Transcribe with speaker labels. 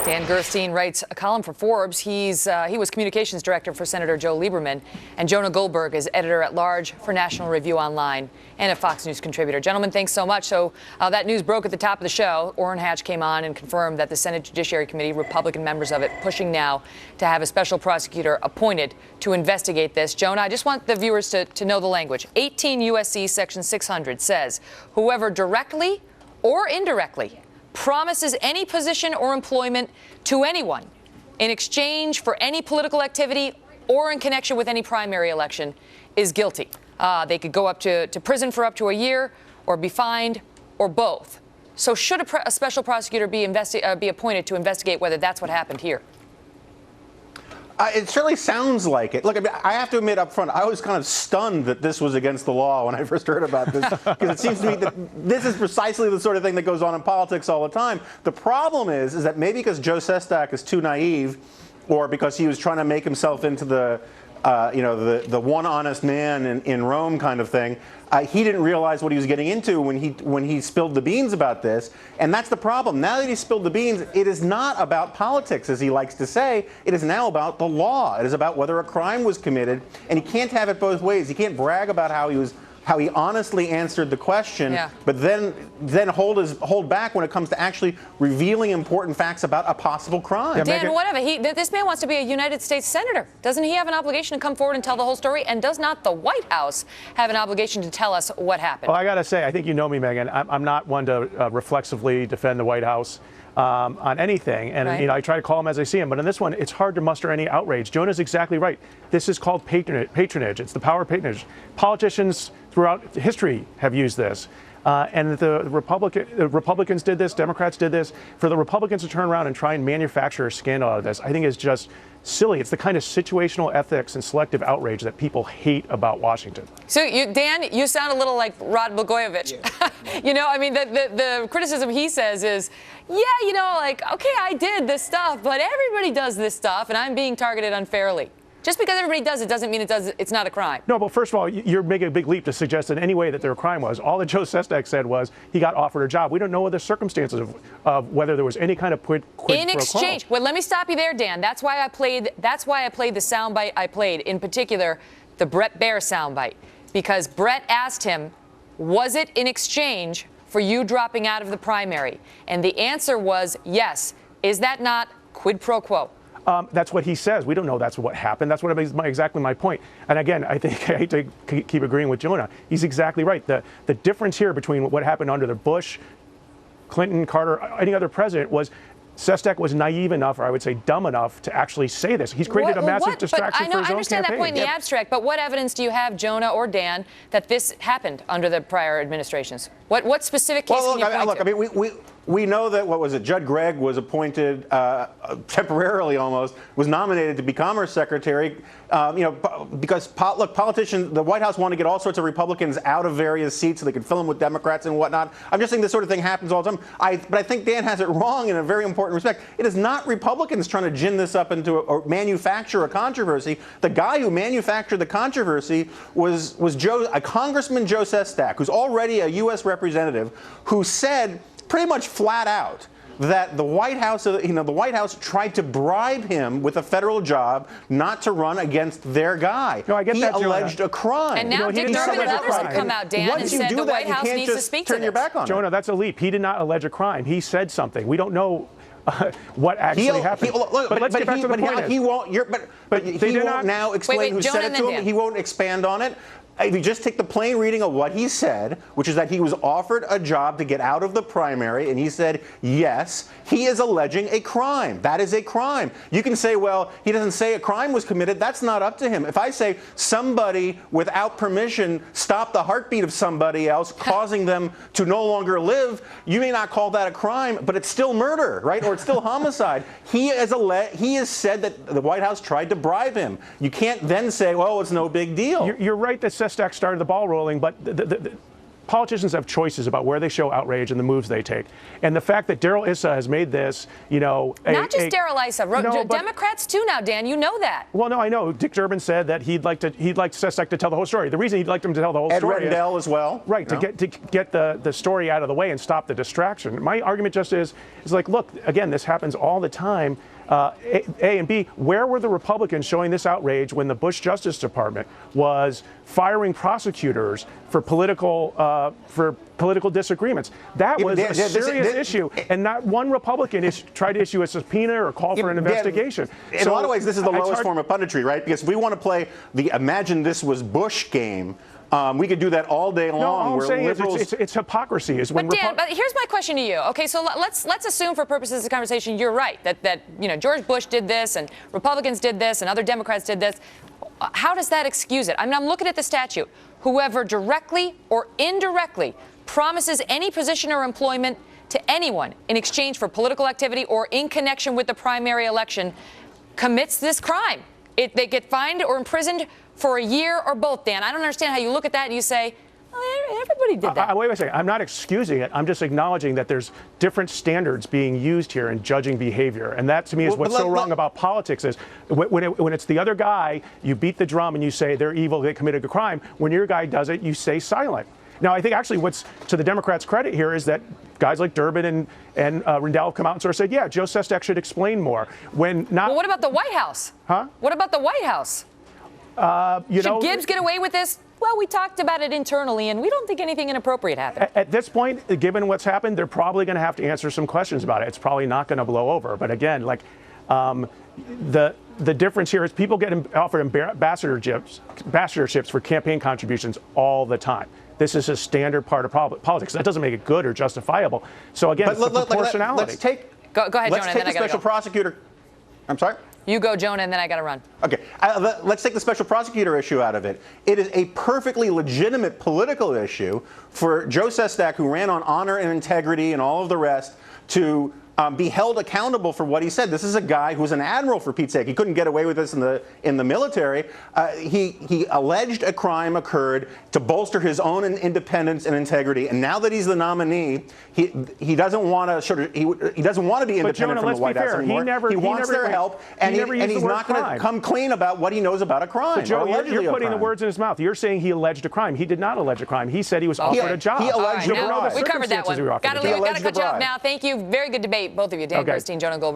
Speaker 1: Dan Gerstein writes a column for Forbes. He was communications director for Senator Joe Lieberman, and Jonah Goldberg is editor-at-large for National Review Online and a Fox News contributor. Gentlemen, thanks so much. So that news broke at the top of the show. Orrin Hatch came on and confirmed that the Senate Judiciary Committee, Republican members of it, pushing now to have a special prosecutor appointed to investigate this. Jonah, I just want the viewers to know the language. 18 U.S.C. Section 600 says, whoever directly or indirectly promises any position or employment to anyone in exchange for any political activity or in connection with any primary election is guilty. They could go up to prison for up to a year or be fined or both. So should a special prosecutor be appointed to investigate whether that's what happened here?
Speaker 2: It certainly sounds like it. Look, I have to admit up front, I was kind of stunned that this was against the law when I first heard about this, because it seems to me that this is precisely the sort of thing that goes on in politics all the time. The problem is that maybe because Joe Sestak is too naive, or because he was trying to make himself into the one honest man in Rome kind of thing, he didn't realize what he was getting into when he spilled the beans about this. And that's the problem. Now that he spilled the beans, it is not about politics, as he likes to say. It is now about the law. It is about whether a crime was committed. And he can't have it both ways. He can't brag about how he honestly answered the question, but then hold back when it comes to actually revealing important facts about a possible crime.
Speaker 1: Dan, whatever. This man wants to be a United States senator. Doesn't he have an obligation to come forward and tell the whole story? And does not the White House have an obligation to tell us what happened?
Speaker 3: Well, I got to say, I think you know me, Megan. I'm not one to reflexively defend the White House on anything. And I try to call him as I see him. But in this one, it's hard to muster any outrage. Jonah's exactly right. This is called patronage. It's the power of patronage. Politicians throughout history have used this. And the Republicans did this, Democrats did this. For the Republicans to turn around and try and manufacture a scandal out of this, I think is just silly. It's the kind of situational ethics and selective outrage that people hate about Washington.
Speaker 1: So, Dan, you sound a little like Rod Blagojevich. Yeah. The criticism he says is, okay, I did this stuff, but everybody does this stuff, and I'm being targeted unfairly. Just because everybody does it doesn't mean it's not a crime. No, but first of all, you're making a big leap to suggest in any way that there a crime was. All that Joe Sestak said was he got offered a job. We don't know the circumstances of whether there was any kind of quid in exchange. Well, let me stop you there, Dan. That's why I played the soundbite I played, in particular, the Bret Baier soundbite, because Bret asked him, was it in exchange for you dropping out of the primary? And the answer was yes. Is that not quid pro quo?
Speaker 3: That's what he says. We don't know that's what happened. That's exactly my point. And again, I think I hate to keep agreeing with Jonah. He's exactly right. The difference here between what happened under the Bush, Clinton, Carter, any other president was Sestak was naive enough, or I would say dumb enough, to actually say this. He's created a massive distraction for his own campaign.
Speaker 1: I understand that point in the abstract, but what evidence do you have, Jonah or Dan, that this happened under the prior administrations? What specific case can you point to?
Speaker 2: Look, we know that, Judd Gregg was appointed temporarily almost, was nominated to be Commerce Secretary, because politicians, the White House want to get all sorts of Republicans out of various seats so they can fill them with Democrats and whatnot. I'm just saying this sort of thing happens all the time. But I think Dan has it wrong in a very important respect. It is not Republicans trying to gin this up into or manufacture a controversy. The guy who manufactured the controversy was Congressman Joe Sestak, who's already a U.S. representative, who said pretty much flat out that the White House tried to bribe him with a federal job not to run against their guy.
Speaker 3: No, I get that, Jonah.
Speaker 2: Alleged a crime.
Speaker 1: And now Dick Durbin and others have come out, Dan, and said the White House needs to speak to this.
Speaker 2: Turn your back on it.
Speaker 3: Jonah, that's a leap. He did not allege a crime. He said something. We don't know what actually happened. But let's get back to the point.
Speaker 2: He won't now explain who said it to him. He won't expand on it. If you just take the plain reading of what he said, which is that he was offered a job to get out of the primary, and he said, yes, he is alleging a crime. That is a crime. You can say, well, he doesn't say a crime was committed. That's not up to him. If I say somebody without permission stopped the heartbeat of somebody else, causing them to no longer live, you may not call that a crime, but it's still murder, right? Or it's still homicide. He has said that the White House tried to bribe him. You can't then say, well, it's no big deal.
Speaker 3: You're right that Sestak started the ball rolling, but politicians have choices about where they show outrage and the moves they take. And the fact that Darrell Issa has made this,
Speaker 1: not just Darrell Issa,
Speaker 3: no,
Speaker 1: Democrats too now, Dan. You know that.
Speaker 3: Well, no, I know. Dick Durbin said that he'd like Sestak to tell the whole story. The reason he'd like him to tell the whole story
Speaker 2: Ed Rendell as well.
Speaker 3: Right, to get the story out of the way and stop the distraction. My argument just is like, look, again, this happens all the time. A and B, where were the Republicans showing this outrage when the Bush Justice Department was firing prosecutors for political disagreements? That was a serious issue, and not one Republican tried to issue a subpoena or call for an investigation.
Speaker 2: In a lot of ways, this is the lowest form of punditry, right? Because if we want to play the imagine this was Bush game, we could do that all day long.
Speaker 3: No, all I'm saying
Speaker 2: liberals...
Speaker 3: is it's hypocrisy.
Speaker 1: But Dan, but here's my question to you. Okay, so let's assume for purposes of the conversation you're right that George Bush did this and Republicans did this and other Democrats did this. How does that excuse it? I mean, I'm looking at the statute. Whoever directly or indirectly promises any position or employment to anyone in exchange for political activity or in connection with the primary election commits this crime. They get fined or imprisoned for a year or both, Dan. I don't understand how you look at that and you say, oh, everybody did that.
Speaker 3: Wait a second. I'm not excusing it. I'm just acknowledging that there's different standards being used here in judging behavior. And that, to me, is what's so wrong about politics is when it's the other guy, you beat the drum and you say they're evil, they committed a crime. When your guy does it, you stay silent. Now, I think actually what's to the Democrats' credit here is that guys like Durbin and Rendell have come out and sort of said, yeah, Joe Sestak should explain more. Well,
Speaker 1: what about the White House?
Speaker 3: Huh?
Speaker 1: What about the White House? Should Gibbs get away with this? Well, we talked about it internally, and we don't think anything inappropriate happened.
Speaker 3: At this point, given what's happened, they're probably going to have to answer some questions about it. It's probably not going to blow over. But again, the difference here is people get offered ambassadorships for campaign contributions all the time. This is a standard part of politics. That doesn't make it good or justifiable. So again, it's the proportionality.
Speaker 1: Go ahead, Jonah, and then I got to go.
Speaker 2: Let's take the special prosecutor. I'm sorry?
Speaker 1: You go, Jonah, and then I got to run.
Speaker 2: Okay. Let's take the special prosecutor issue out of it. It is a perfectly legitimate political issue for Joe Sestak, who ran on honor and integrity and all of the rest, to be held accountable for what he said. This is a guy who's an admiral, for Pete's sake. He couldn't get away with this in the military. He alleged a crime occurred to bolster his own independence and integrity. And now that he's the nominee, he doesn't want to he doesn't want to be independent from the White House anymore. He wants their help, and he's not going to come clean about what he knows about a crime.
Speaker 3: But Joe, you're putting the words in his mouth. You're saying he alleged a crime. He did not allege a crime. He said he was offered a job.
Speaker 2: He alleged a bribe.
Speaker 1: We covered that one. Got to cut you off now. Thank you. Very good debate, both of you. Dan Gerstein, Jonah Goldberg.